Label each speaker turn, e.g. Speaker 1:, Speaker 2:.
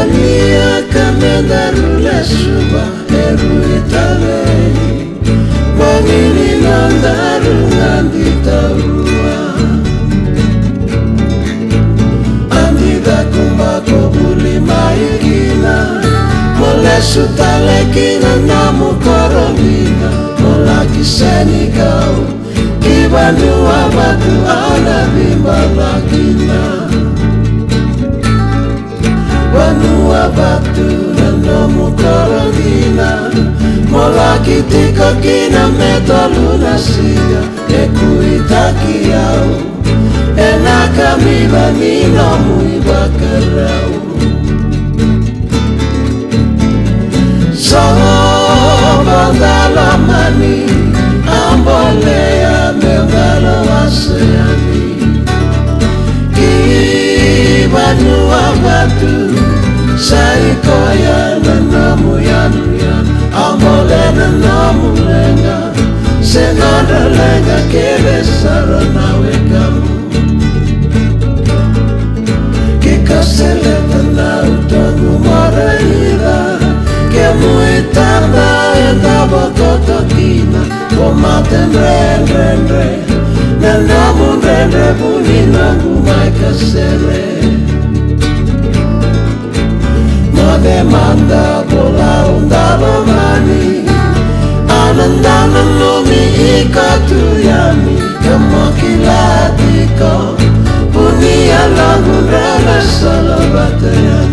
Speaker 1: Malia kamendarula suba eruitale Mangini nandaru nanditaua Andida kumbako buli maikina Mole sutalekina namu koromina Mola kiseni kau Kibanu abadu ana bimbalakina Banua batu nanomu koromina Mola kitiko kina metoluna siga Ekuitaki yau Enaka miba nino muibakarau Sobandalo mani Ambolea mengalo aseani Kibanua batu Saikoya nanamu yanuyan Ambole nanamu lenga Senada lenga kebe saranawe kamu Kikaseleta na utangu maraira Kemuitanda endaba kotokina Komaten renre Nanamu renre buninangu maikasere Demanda bola undalo mani Anandana numi ikatu yami Kemakilatiko Punia lagun rana salabatayani